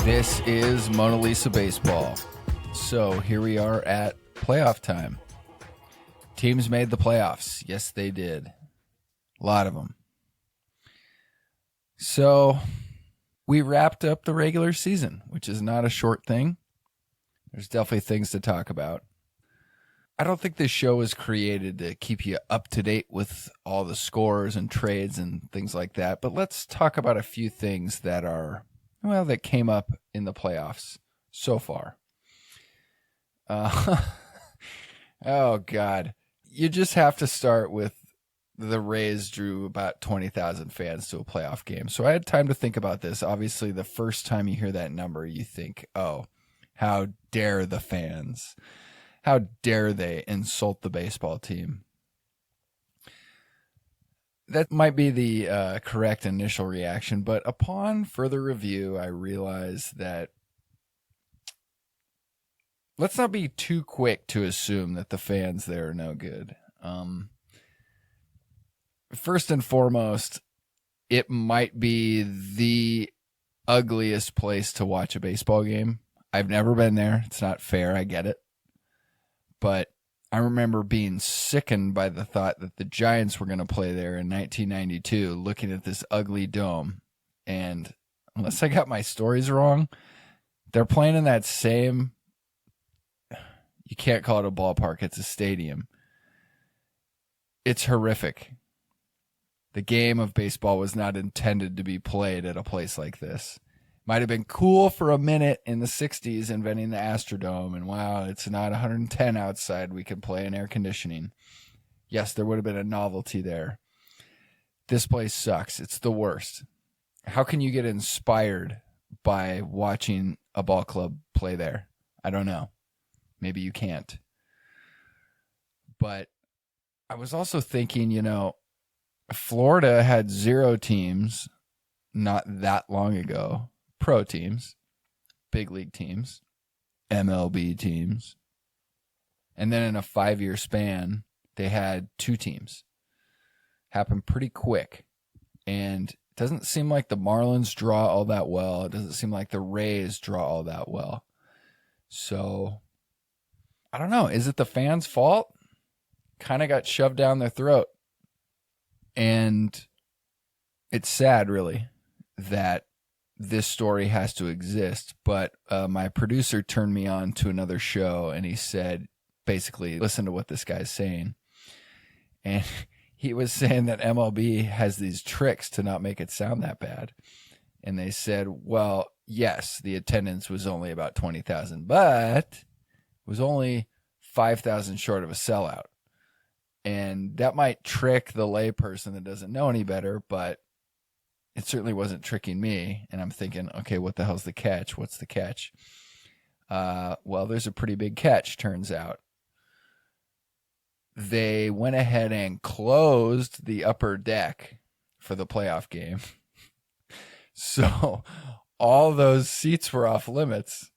This is Mona Lisa Baseball. So here we are at playoff time. Teams made the playoffs. Yes, they did. A lot of them. So we wrapped up the regular season, which is not a short thing. There's definitely things to talk about. I don't think this show was created to keep you up to date with all the scores and trades and things like that. But let's talk about a few things that are, well, that came up in the playoffs so far. Oh, God. You just have to start with the Rays drew about 20,000 fans to a playoff game. So I had time to think about this. Obviously, the first time you hear that number, you think, oh, how dare the fans? How dare they insult the baseball team? That might be the correct initial reaction, but upon further review, I realized that let's not be too quick to assume that the fans there are no good. First and foremost, it might be the ugliest place to watch a baseball game. I've never been there. It's not fair. I get it. But I remember being sickened by the thought that the Giants were going to play there in 1992, looking at this ugly dome. And unless I got my stories wrong, they're playing in that same, you can't call it a ballpark, it's a stadium. It's horrific. The game of baseball was not intended to be played at a place like this. Might have been cool for a minute in the 60s inventing the Astrodome, and wow, it's not 110 outside, we can play in air conditioning. Yes, there would have been a novelty there. This place sucks. It's the worst. How can you get inspired by watching a ball club play there? I don't know. Maybe you can't. But I was also thinking, Florida had 0 teams not that long ago. Pro teams, big league teams, MLB teams. And then in a 5-year span, they had 2 teams. Happened pretty quick. And it doesn't seem like the Marlins draw all that well. It doesn't seem like the Rays draw all that well. So, I don't know. Is it the fans' fault? Kind of got shoved down their throat. And it's sad, really, that this story has to exist, but my producer turned me on to another show, and he said, basically, listen to what this guy's saying. And he was saying that MLB has these tricks to not make it sound that bad. And they said, well, yes, the attendance was only about 20,000, but it was only 5,000 short of a sellout. And that might trick the layperson that doesn't know any better, but it certainly wasn't tricking me. And I'm thinking, okay, what the hell's the catch? What's the catch? Well, there's a pretty big catch, turns out. They went ahead and closed the upper deck for the playoff game. So all those seats were off limits.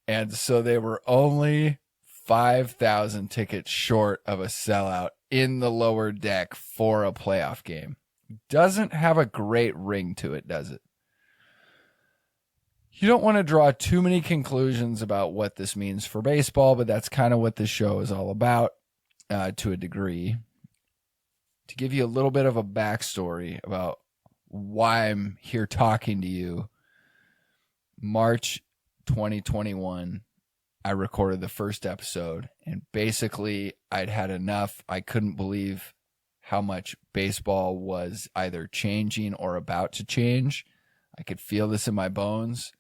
And so they were only 5,000 tickets short of a sellout in the lower deck for a playoff game. Doesn't have a great ring to it, does it? You don't want to draw too many conclusions about what this means for baseball, but that's kind of what this show is all about to a degree. To give you a little bit of a backstory about why I'm here talking to you, March 2021, I recorded the first episode, and basically I'd had enough. I couldn't believe how much baseball was either changing or about to change. I could feel this in my bones,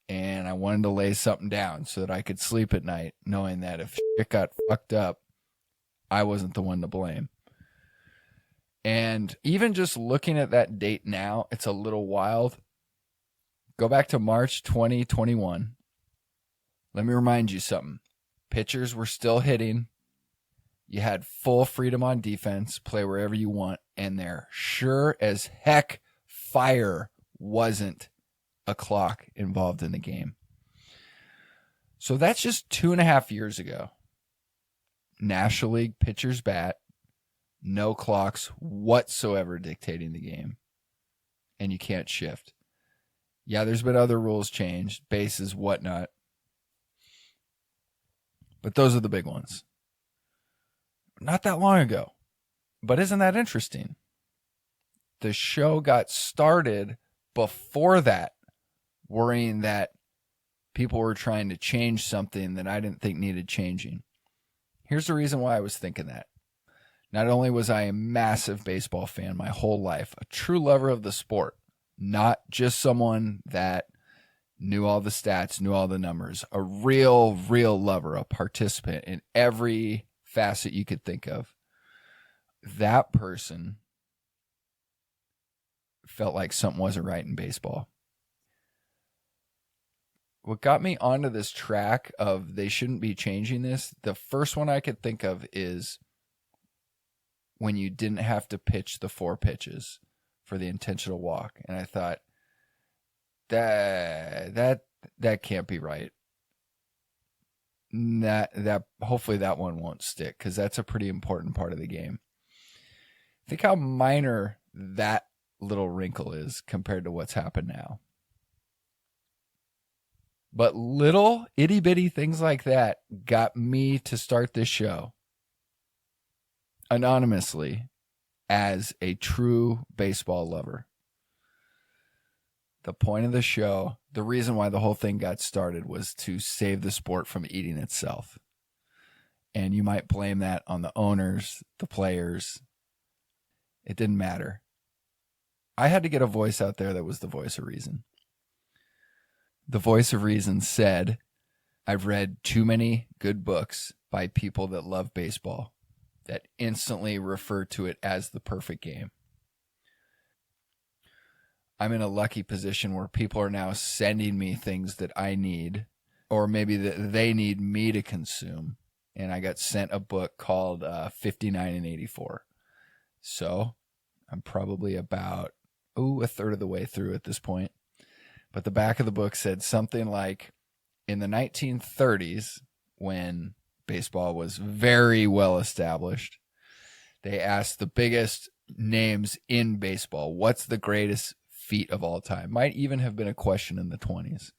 and I wanted to lay something down so that I could sleep at night knowing that if shit got fucked up, I wasn't the one to blame. And even just looking at that date now, it's a little wild. Go back to March 2021. Let me remind you something. Pitchers were still hitting. You had full freedom on defense, play wherever you want, and there sure as heck fire wasn't a clock involved in the game. So that's just 2.5 years ago. National League pitchers bat, no clocks whatsoever dictating the game, and you can't shift. Yeah, there's been other rules changed, bases, whatnot. But those are the big ones. Not that long ago. But isn't that interesting? The show got started before that, worrying that people were trying to change something that I didn't think needed changing. Here's the reason why I was thinking that. Not only was I a massive baseball fan my whole life, a true lover of the sport, not just someone that knew all the stats, knew all the numbers, a real lover, a participant in every facet you could think of. That person felt like something wasn't right in baseball. What got me onto this track of they shouldn't be changing this, the first one I could think of is when you didn't have to pitch the 4 pitches for the intentional walk. And I thought, that can't be right. That hopefully that one won't stick, because that's a pretty important part of the game. Think how minor that little wrinkle is compared to what's happened now. But little itty bitty things like that got me to start this show anonymously as a true baseball lover. The point of the show, the reason why the whole thing got started, was to save the sport from eating itself. And you might blame that on the owners, the players. It didn't matter. I had to get a voice out there that was the voice of reason. The voice of reason said, I've read too many good books by people that love baseball that instantly refer to it as the perfect game. I'm in a lucky position where people are now sending me things that I need, or maybe that they need me to consume. And I got sent a book called 59 and 84. So I'm probably about a third of the way through at this point. But the back of the book said something like, in the 1930s, when baseball was very well established, they asked the biggest names in baseball, what's the greatest feat of all time? Might even have been a question in the 20s.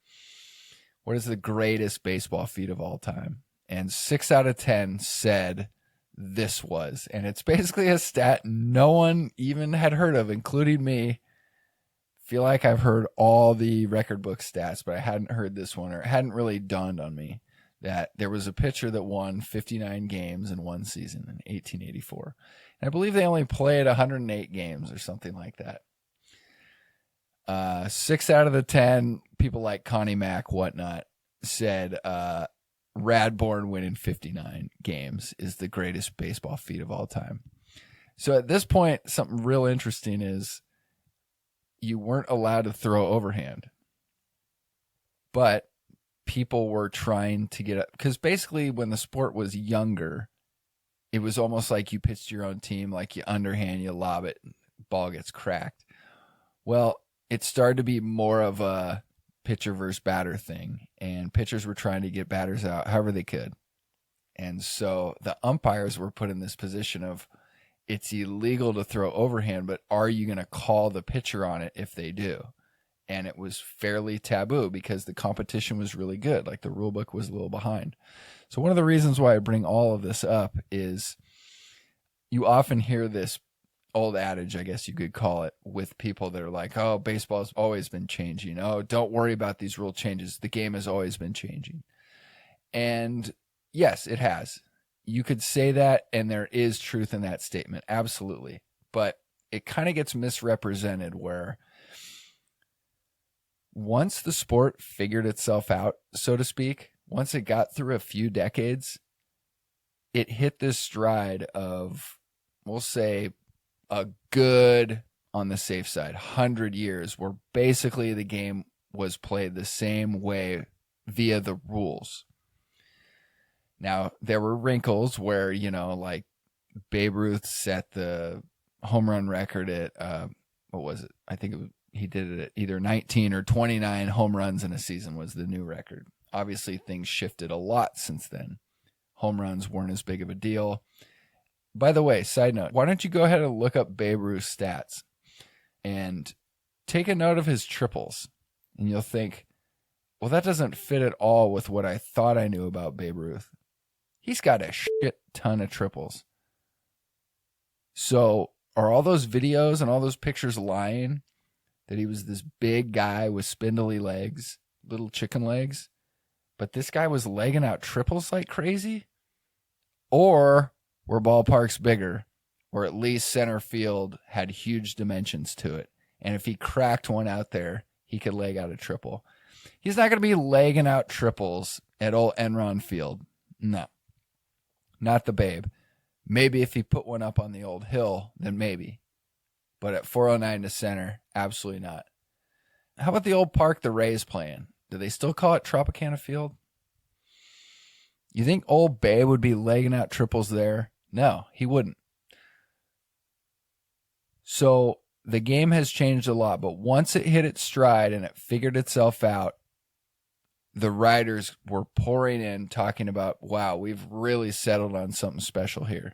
What is the greatest baseball feat of all time? And 6 out of 10 said this was. And it's basically a stat no one even had heard of, including me. Feel like I've heard all the record book stats, but I hadn't heard this one, or it hadn't really dawned on me that there was a pitcher that won 59 games in one season in 1884. And I believe they only played 108 games or something like that. 6 out of the 10 people like Connie Mack, whatnot, said Radbourn winning 59 games is the greatest baseball feat of all time. So at this point, something real interesting is you weren't allowed to throw overhand. But people were trying to get up, because basically when the sport was younger, it was almost like you pitched your own team, like you underhand, you lob it, ball gets cracked. Well, it started to be more of a pitcher versus batter thing, and pitchers were trying to get batters out however they could. And so the umpires were put in this position of, it's illegal to throw overhand, but are you going to call the pitcher on it if they do? And it was fairly taboo because the competition was really good. Like, the rule book was a little behind. So one of the reasons why I bring all of this up is you often hear this old adage, I guess you could call it, with people that are like, oh, baseball's always been changing. Oh, don't worry about these rule changes. The game has always been changing. And yes, it has. You could say that, and there is truth in that statement. Absolutely. But it kind of gets misrepresented, where once the sport figured itself out, so to speak, once it got through a few decades, it hit this stride of, we'll say, a good, on the safe side, 100 years where basically the game was played the same way via the rules. Now, there were wrinkles where, like Babe Ruth set the home run record at, what was it? I think he did it at either 19 or 29 home runs in a season was the new record. Obviously, things shifted a lot since then. Home runs weren't as big of a deal. By the way, side note, why don't you go ahead and look up Babe Ruth's stats and take a note of his triples. And you'll think, well, that doesn't fit at all with what I thought I knew about Babe Ruth. He's got a shit ton of triples. So are all those videos and all those pictures lying that he was this big guy with spindly legs, little chicken legs, but this guy was legging out triples like crazy? Or were ballparks bigger, or at least center field had huge dimensions to it, and if he cracked one out there, he could leg out a triple? He's not going to be legging out triples at old Enron Field. No, not the Babe. Maybe if he put one up on the old hill, then maybe. But at 409 to center, absolutely not. How about the old park the Rays playing? Do they still call it Tropicana Field? You think old Babe would be legging out triples there? No, he wouldn't. So the game has changed a lot, but once it hit its stride and it figured itself out, the writers were pouring in talking about, wow, we've really settled on something special here.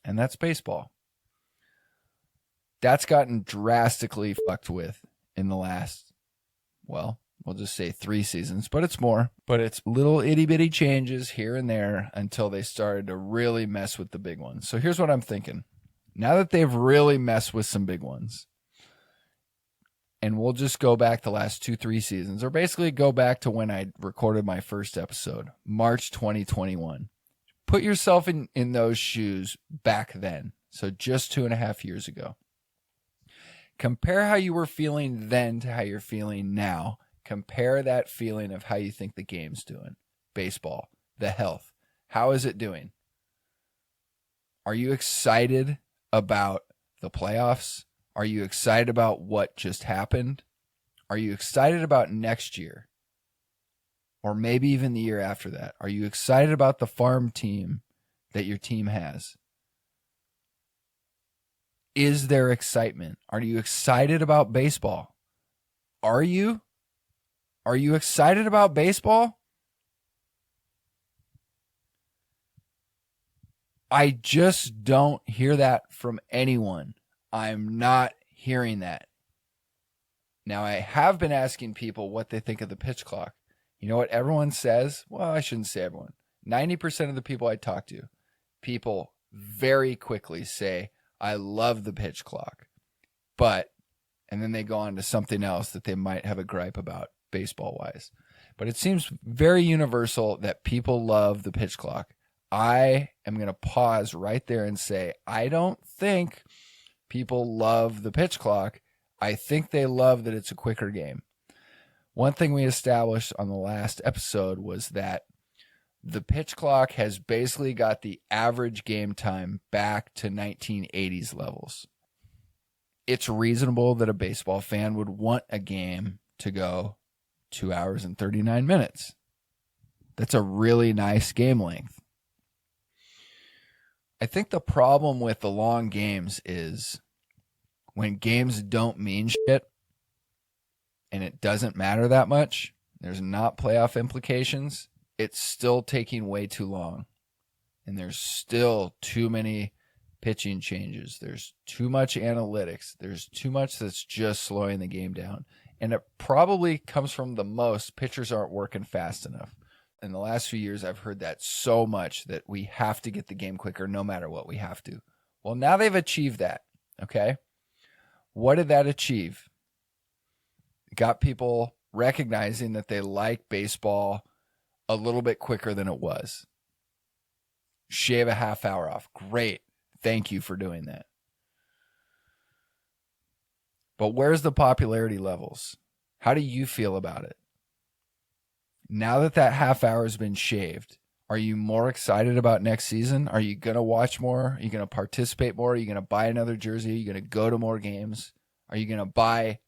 And that's baseball. That's gotten drastically fucked with in the last, well, we'll just say 3 seasons, but it's more. But it's little itty bitty changes here and there until they started to really mess with the big ones. So here's what I'm thinking. Now that they've really messed with some big ones, and we'll just go back the last 2-3 seasons, or basically go back to when I recorded my first episode, March 2021. Put yourself in those shoes back then. So just 2.5 years ago. Compare how you were feeling then to how you're feeling now. Compare that feeling of how you think the game's doing. Baseball, the health. How is it doing? Are you excited about the playoffs? Are you excited about what just happened? Are you excited about next year? Or maybe even the year after that? Are you excited about the farm team that your team has? Is there excitement? Are you excited about baseball? Are you? Are you excited about baseball? I just don't hear that from anyone. I'm not hearing that. Now, I have been asking people what they think of the pitch clock. You know what everyone says? Well, I shouldn't say everyone. 90% of the people I talk to, people very quickly say, I love the pitch clock. But, and then they go on to something else that they might have a gripe about baseball-wise. But it seems very universal that people love the pitch clock. I am going to pause right there and say, I don't think people love the pitch clock. I think they love that it's a quicker game. One thing we established on the last episode was that the pitch clock has basically got the average game time back to 1980s levels. It's reasonable that a baseball fan would want a game to go 2 hours and 39 minutes. That's a really nice game length. I think the problem with the long games is when games don't mean shit and it doesn't matter that much, there's not playoff implications, it's still taking way too long. And there's still too many pitching changes. There's too much analytics. There's too much that's just slowing the game down. And it probably comes from the most pitchers aren't working fast enough. In the last few years, I've heard that so much that we have to get the game quicker no matter what, we have to. Well, now they've achieved that, okay? What did that achieve? It got people recognizing that they like baseball a little bit quicker than it was. Shave a half hour off. Great. Thank you for doing that. But where's the popularity levels? How do you feel about it? Now that that half hour has been shaved, are you more excited about next season? Are you going to watch more? Are you going to participate more? Are you going to buy another jersey? Are you going to go to more games? Are you going to buy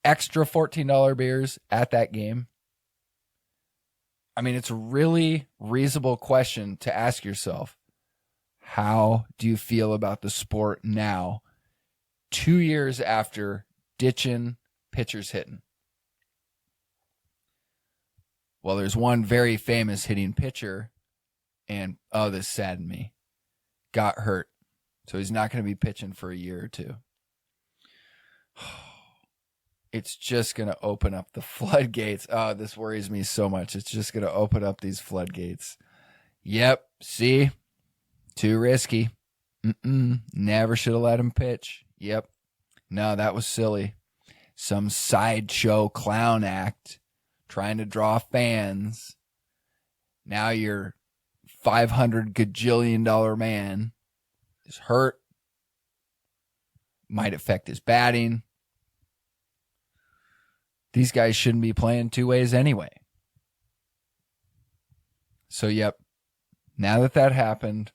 extra $14 beers at that game? I mean, it's a really reasonable question to ask yourself. How do you feel about the sport now, 2 years after ditching pitchers hitting? Well, there's one very famous hitting pitcher, and, oh, this saddened me, got hurt. So he's not going to be pitching for a year or two. it's just going to open up the floodgates. Oh, this worries me so much. It's just going to open up these floodgates. Yep. See? Too risky. Never should have let him pitch. Yep. No, that was silly. Some sideshow clown act trying to draw fans. Now your $500 gajillion man is hurt. Might affect his batting. These guys shouldn't be playing two ways anyway. So, yep. Now that happened,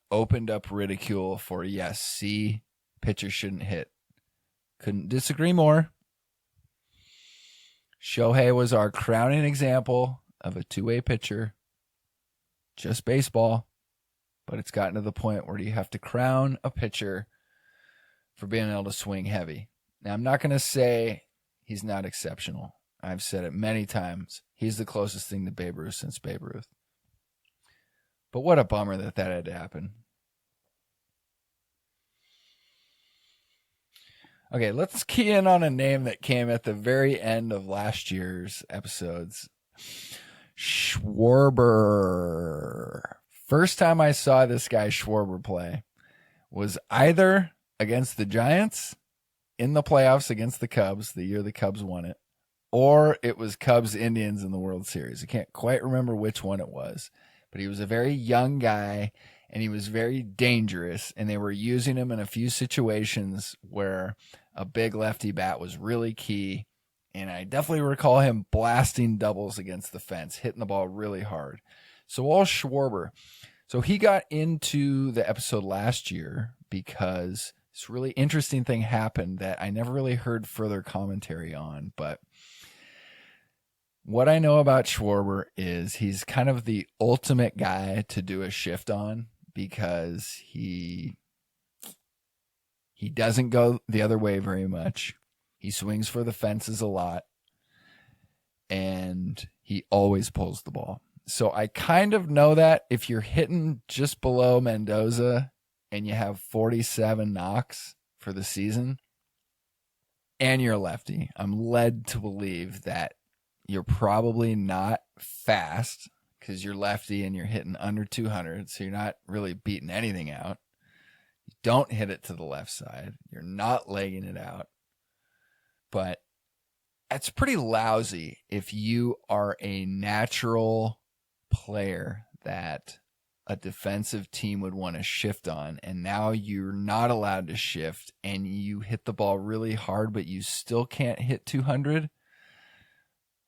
opened up ridicule for, yes, see, pitchers shouldn't hit. Couldn't disagree more. Shohei was our crowning example of a two-way pitcher. Just baseball. But it's gotten to the point where you have to crown a pitcher for being able to swing heavy. Now, I'm not going to say he's not exceptional. I've said it many times. He's the closest thing to Babe Ruth since Babe Ruth. But what a bummer that had to happen. Okay, let's key in on a name that came at the very end of last year's episodes. Schwarber. First time I saw this guy Schwarber play was either against the Giants in the playoffs against the Cubs, the year the Cubs won it, or it was Cubs-Indians in the World Series. I can't quite remember which one it was, but he was a very young guy, and he was very dangerous, and they were using him in a few situations where a big lefty bat was really key, and I definitely recall him blasting doubles against the fence, hitting the ball really hard. So all Schwarber. So he got into the episode last year because this really interesting thing happened that I never really heard further commentary on, but what I know about Schwarber is he's kind of the ultimate guy to do a shift on because he doesn't go the other way very much. He swings for the fences a lot, and he always pulls the ball. So I kind of know that if you're hitting just below Mendoza and you have 47 knocks for the season and you're a lefty, I'm led to believe that you're probably not fast because you're lefty and you're hitting under 200, so you're not really beating anything out. You don't hit it to the left side. You're not legging it out. But it's pretty lousy if you are a natural player that a defensive team would want to shift on, and now you're not allowed to shift, and you hit the ball really hard, but you still can't hit 200.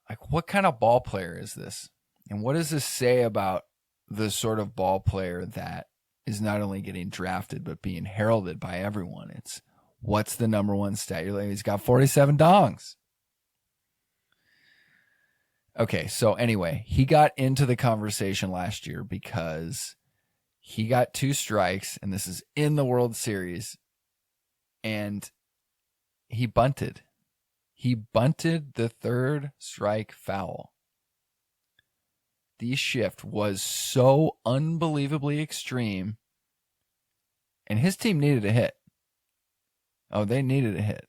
Like, what kind of ball player is this? And what does this say about the sort of ball player that is not only getting drafted, but being heralded by everyone? It's, what's the number one stat? You're like, he's got 47 dongs. Okay, so anyway, he got into the conversation last year because he got 2 strikes, and this is in the World Series, and he bunted. He bunted the 3rd strike foul. The shift was so unbelievably extreme, and his team needed a hit. Oh, they needed a hit.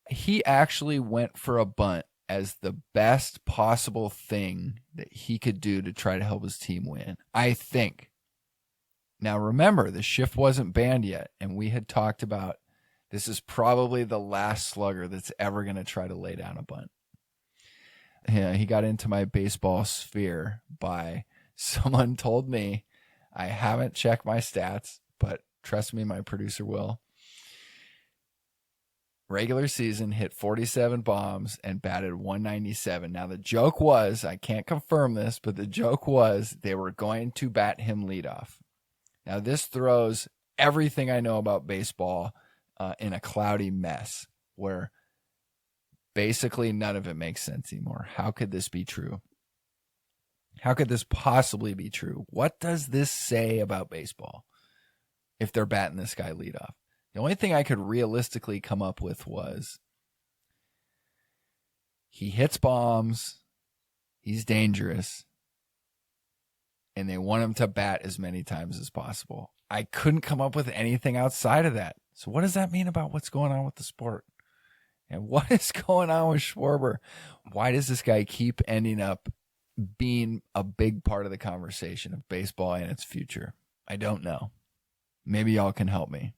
He actually went for a bunt as the best possible thing that he could do to try to help his team win, I think. Now, remember, the shift wasn't banned yet, and we had talked about this is probably the last slugger that's ever going to try to lay down a bunt. Yeah, he got into my baseball sphere by someone told me, I haven't checked my stats, but trust me, my producer will. Regular season, hit 47 bombs and batted 197. Now, the joke was, I can't confirm this, but the joke was they were going to bat him leadoff. Now, this throws everything I know about baseball in a cloudy mess where basically none of it makes sense anymore. How could this be true? How could this possibly be true? What does this say about baseball if they're batting this guy leadoff? The only thing I could realistically come up with was he hits bombs, he's dangerous, and they want him to bat as many times as possible. I couldn't come up with anything outside of that. So what does that mean about what's going on with the sport? And what is going on with Schwarber? Why does this guy keep ending up being a big part of the conversation of baseball and its future? I don't know. Maybe y'all can help me.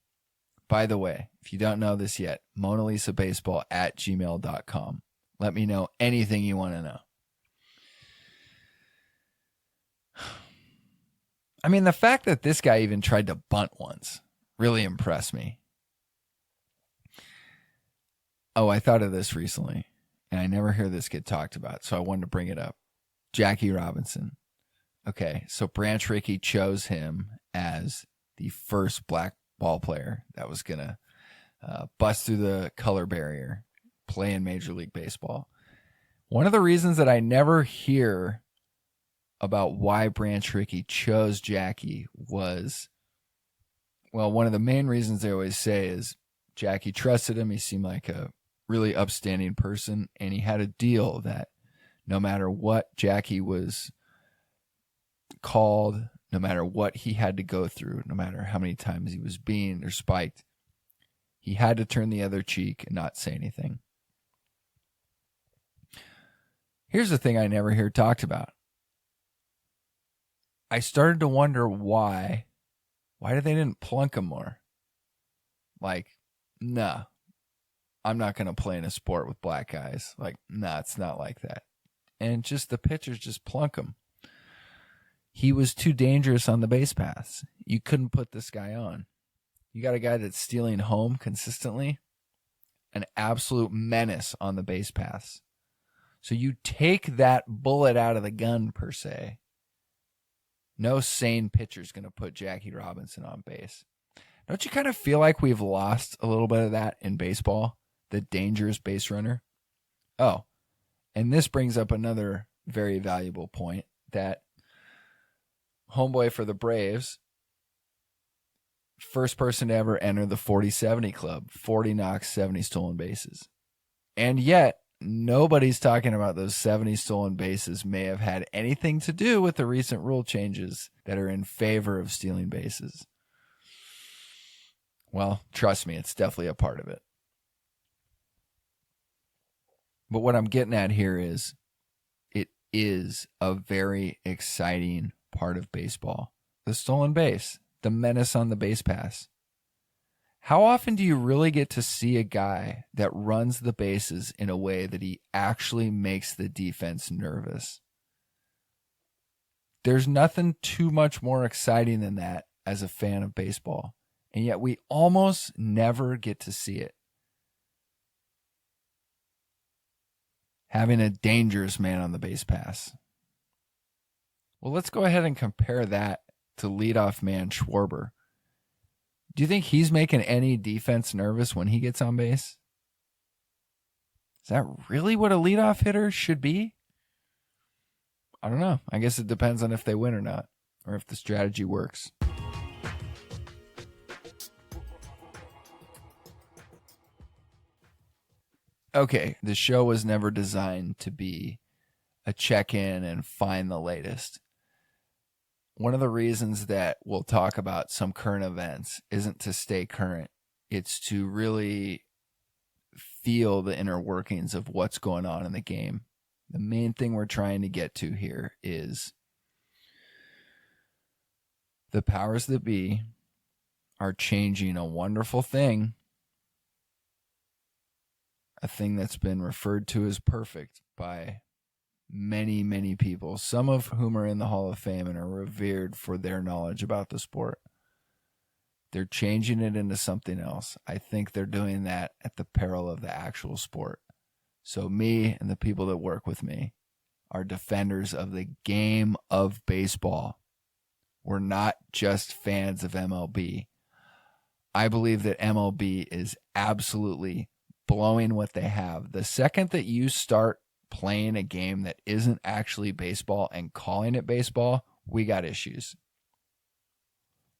By the way, if you don't know this yet, monalisabaseball@gmail.com. Let me know anything you want to know. I mean, the fact that this guy even tried to bunt once really impressed me. Oh, I thought of this recently, and I never hear this get talked about, so I wanted to bring it up. Jackie Robison. Okay, so Branch Rickey chose him as the first black ball player that was going to bust through the color barrier, play in Major League Baseball. One of the reasons that I never hear about why Branch Rickey chose Jackie was, well, one of the main reasons they always say is Jackie trusted him. He seemed like a really upstanding person, and he had a deal that no matter what Jackie was called, no matter what he had to go through, no matter how many times he was beaten or spiked, he had to turn the other cheek and not say anything. Here's the thing I never hear talked about. I started to wonder why did they didn't plunk him more? Like, nah, I'm not going to play in a sport with black guys. Like, nah, it's not like that. And just the pitchers just plunk him. He was too dangerous on the base paths. You couldn't put this guy on. You got a guy that's stealing home consistently, an absolute menace on the base paths. So you take that bullet out of the gun, per se. No sane pitcher is going to put Jackie Robison on base. Don't you kind of feel like we've lost a little bit of that in baseball? The dangerous base runner? Oh, and this brings up another very valuable point, that homeboy for the Braves, first person to ever enter the 40-70 club, 40 knocks, 70 stolen bases. And yet, nobody's talking about those 70 stolen bases may have had anything to do with the recent rule changes that are in favor of stealing bases. Well, trust me, it's definitely a part of it. But what I'm getting at here is, it is a very exciting part of baseball. The stolen base, the menace on the base pass. How often do you really get to see a guy that runs the bases in a way that he actually makes the defense nervous? There's nothing too much more exciting than that as a fan of baseball. And yet we almost never get to see it. Having a dangerous man on the base pass. Well, let's go ahead and compare that to leadoff man Schwarber. Do you think he's making any defense nervous when he gets on base? Is that really what a leadoff hitter should be? I don't know. I guess it depends on if they win or not, or if the strategy works. Okay, the show was never designed to be a check-in and find the latest. One of the reasons that we'll talk about some current events isn't to stay current. It's to really feel the inner workings of what's going on in the game. The main thing we're trying to get to here is the powers that be are changing a wonderful thing, a thing that's been referred to as perfect by many, many people, some of whom are in the Hall of Fame and are revered for their knowledge about the sport. They're changing it into something else. I think they're doing that at the peril of the actual sport. So me and the people that work with me are defenders of the game of baseball. We're not just fans of MLB. I believe that MLB is absolutely blowing what they have. The second that you start playing a game that isn't actually baseball and calling it baseball, we got issues.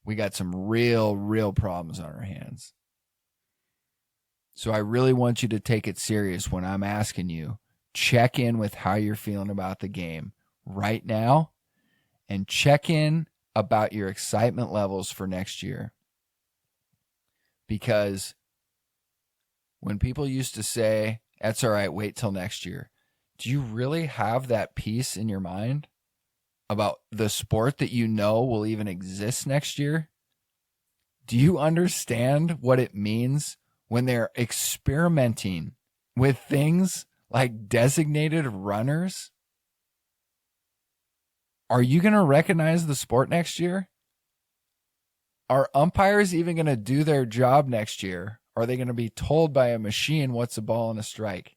We got some real problems on our hands. So I really want you to take it serious when I'm asking you, check in with how you're feeling about the game right now, and check in about your excitement levels for next year. Because when people used to say, that's all right, wait till next year, do you really have that peace in your mind about the sport that you know will even exist next year? Do you understand what it means when they're experimenting with things like designated runners? Are you going to recognize the sport next year? Are umpires even going to do their job next year? Are they going to be told by a machine what's a ball and a strike?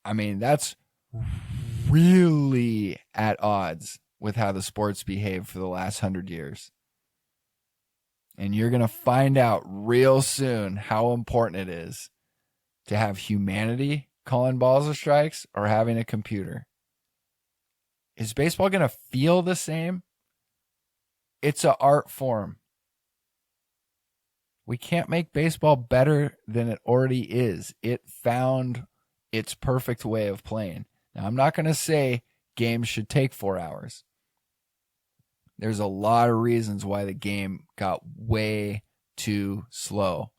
I mean, that's really at odds with how the sport's behaved for the last 100 years. And you're going to find out real soon how important it is to have humanity calling balls or strikes or having a computer. Is baseball going to feel the same? It's an art form. We can't make baseball better than it already is. It found its perfect way of playing. Now, I'm not going to say games should take 4 hours. There's a lot of reasons why the game got way too slow.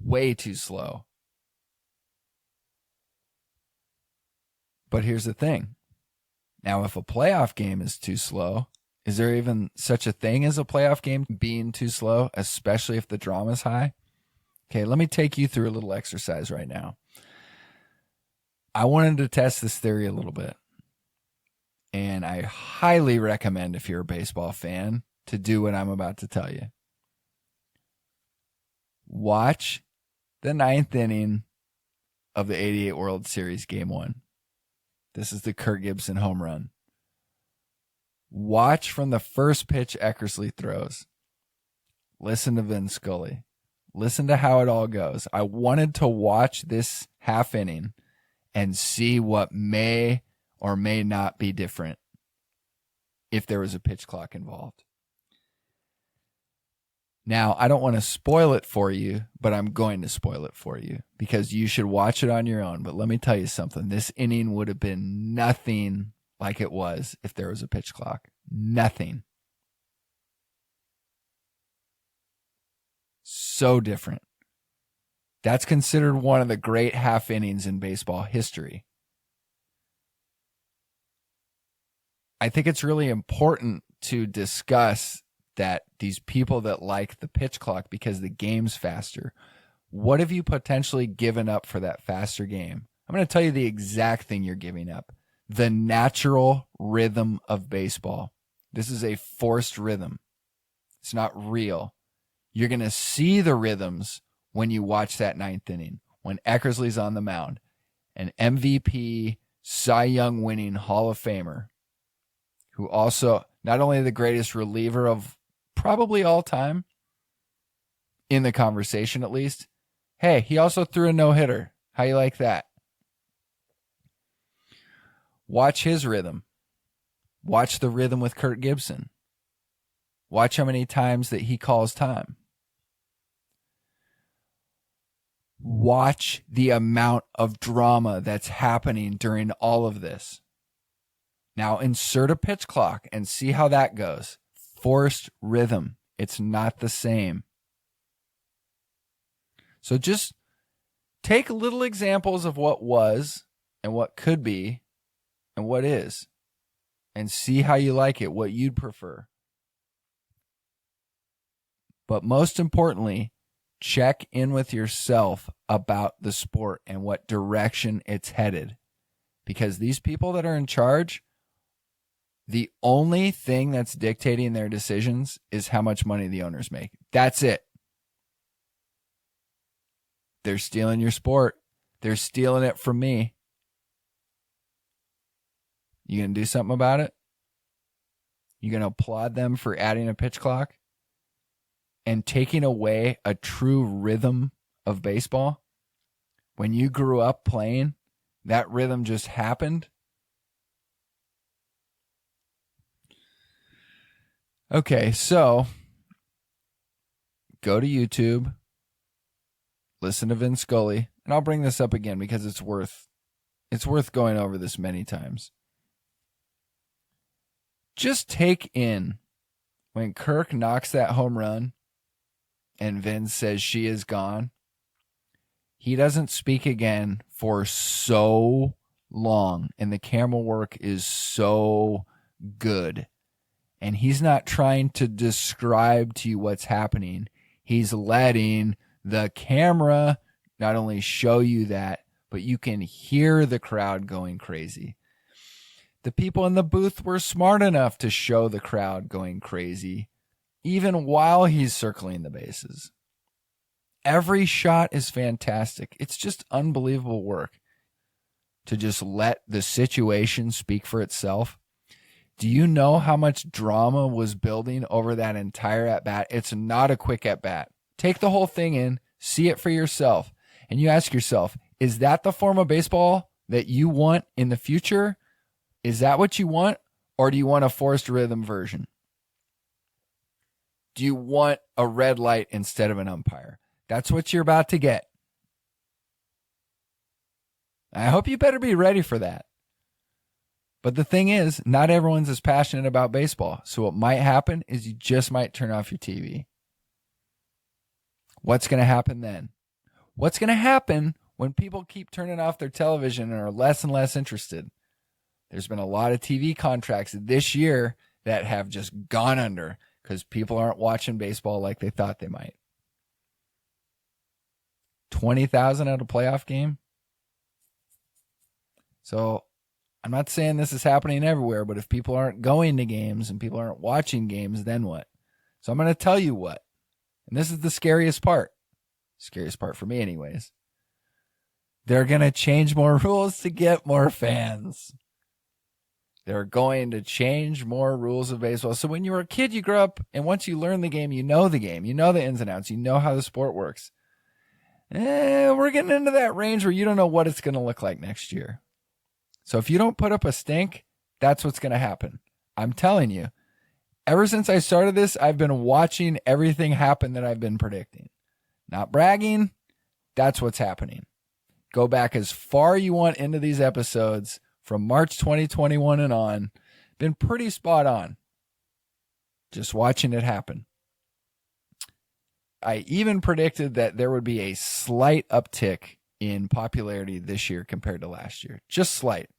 Way too slow. But here's the thing. Now, if a playoff game is too slow, is there even such a thing as a playoff game being too slow, especially if the drama's high? Okay, let me take you through a little exercise right now. I wanted to test this theory a little bit. And I highly recommend, if you're a baseball fan, to do what I'm about to tell you. Watch the 9th inning of the 88 World Series Game 1. This is the Kirk Gibson home run. Watch from the first pitch Eckersley throws. Listen to Vin Scully. Listen to how it all goes. I wanted to watch this half inning and see what may or may not be different if there was a pitch clock involved. Now, I don't want to spoil it for you, but I'm going to spoil it for you because you should watch it on your own. But let me tell you something. This inning would have been nothing like it was if there was a pitch clock. Nothing. So different. That's considered one of the great half innings in baseball history. I think it's really important to discuss that these people that like the pitch clock because the game's faster, what have you potentially given up for that faster game? I'm going to tell you the exact thing you're giving up. The natural rhythm of baseball. This is a forced rhythm. It's not real. You're going to see the rhythms when you watch that 9th inning, when Eckersley's on the mound, an MVP, Cy Young winning Hall of Famer, who also not only the greatest reliever of probably all time, in the conversation at least. Hey, he also threw a no-hitter. How you like that? Watch his rhythm. Watch the rhythm with Kirk Gibson. Watch how many times that he calls time. Watch the amount of drama that's happening during all of this. Now insert a pitch clock and see how that goes. Forced rhythm. It's not the same. So just take little examples of what was and what could be and what is and see how you like it, what you'd prefer. But most importantly, check in with yourself about the sport and what direction it's headed. Because these people that are in charge, the only thing that's dictating their decisions is how much money the owners make. That's it. They're stealing your sport. They're stealing it from me. You going to do something about it? You going to applaud them for adding a pitch clock and taking away a true rhythm of baseball? When you grew up playing, that rhythm just happened. Okay, so go to YouTube, listen to Vin Scully, and I'll bring this up again because it's worth going over this many times. Just take in when Kirk knocks that home run and Vin says she is gone, he doesn't speak again for so long, and the camera work is so good. And he's not trying to describe to you what's happening. He's letting the camera not only show you that, but you can hear the crowd going crazy. The people in the booth were smart enough to show the crowd going crazy, even while he's circling the bases. Every shot is fantastic. It's just unbelievable work to just let the situation speak for itself. Do you know how much drama was building over that entire at-bat? It's not a quick at-bat. Take the whole thing in, see it for yourself, and you ask yourself, is that the form of baseball that you want in the future? Is that what you want, or do you want a forced rhythm version? Do you want a red light instead of an umpire? That's what you're about to get. I hope you better be ready for that. But the thing is, not everyone's as passionate about baseball. So what might happen is you just might turn off your TV. What's going to happen then? What's going to happen when people keep turning off their television and are less and less interested? There's been a lot of TV contracts this year that have just gone under because people aren't watching baseball like they thought they might. 20,000 at a playoff game. So I'm not saying this is happening everywhere, but if people aren't going to games and people aren't watching games, then what? So I'm going to tell you what. And this is the scariest part. Scariest part for me anyways. They're going to change more rules to get more fans. They're going to change more rules of baseball. So when you were a kid, you grow up, and once you learn the game, you know the ins and outs, you know how the sport works. We're getting into that range where you don't know what it's going to look like next year. So if you don't put up a stink, that's what's going to happen. I'm telling you, ever since I started this, I've been watching everything happen that I've been predicting. Not bragging, that's what's happening. Go back as far you want into these episodes from March 2021 and on. Been pretty spot on. Just watching it happen. I even predicted that there would be a slight uptick in popularity this year compared to last year. Just slight.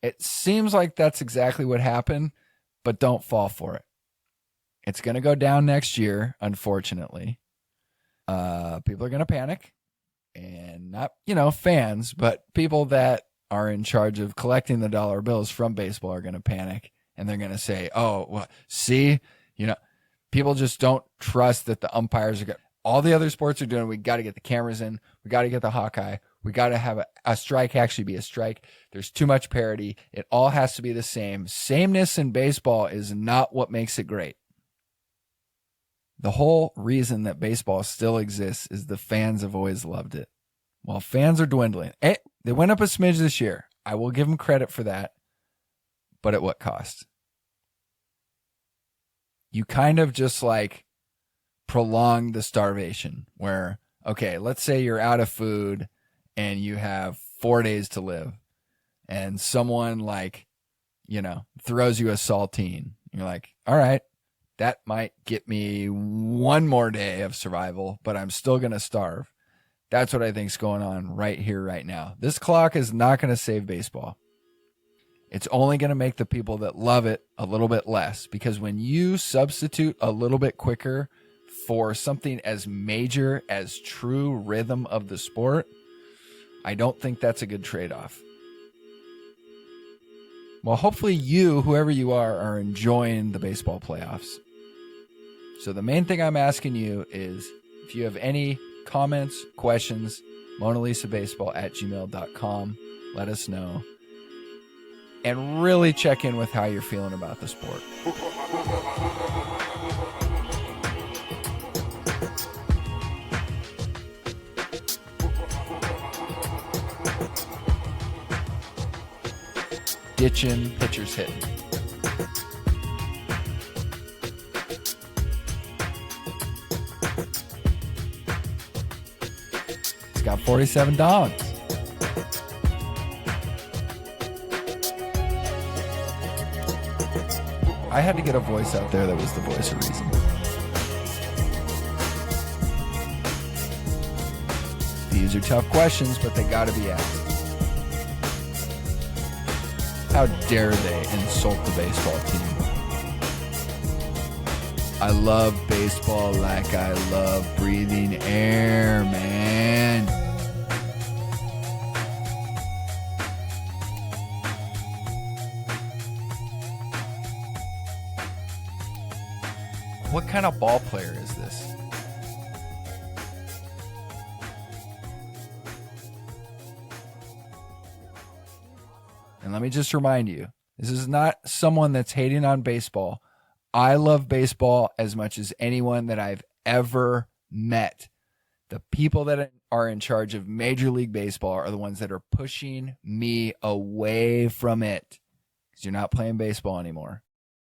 It seems like that's exactly what happened, but don't fall for it. It's going to go down next year, unfortunately. People are going to panic, and not, fans, but people that are in charge of collecting the dollar bills from baseball are going to panic, and they're going to say, oh, well, see, people just don't trust that the umpires are good. All the other sports are doing, we got to get the cameras in. We got to get the Hawkeye. We got to have a strike actually be a strike. There's too much parity. It all has to be the same. Sameness in baseball is not what makes it great. The whole reason that baseball still exists is the fans have always loved it. Well, fans are dwindling. They went up a smidge this year. I will give them credit for that. But at what cost? You kind of just prolong the starvation where, okay, let's say you're out of food and you have 4 days to live, and someone throws you a saltine. You're like, all right, that might get me 1 more day of survival, but I'm still going to starve. That's what I think is going on right here, right now. This clock is not going to save baseball. It's only going to make the people that love it a little bit less, because when you substitute a little bit quicker for something as major as true rhythm of the sport, I don't think that's a good trade-off. Well, hopefully you, whoever you are enjoying the baseball playoffs. So the main thing I'm asking you is, if you have any comments, questions, MonaLisaBaseball@gmail.com. Let us know. And really check in with how you're feeling about the sport. Ditching, pitchers hitting. It's got 47 dogs. I had to get a voice out there that was the voice of reason. These are tough questions, but they got to be asked. How dare they insult the baseball team? I love baseball like I love breathing air, man. What kind of ball player is this? And let me just remind you, this is not someone that's hating on baseball. I love baseball as much as anyone that I've ever met. The people that are in charge of Major League Baseball are the ones that are pushing me away from it because you're not playing baseball anymore.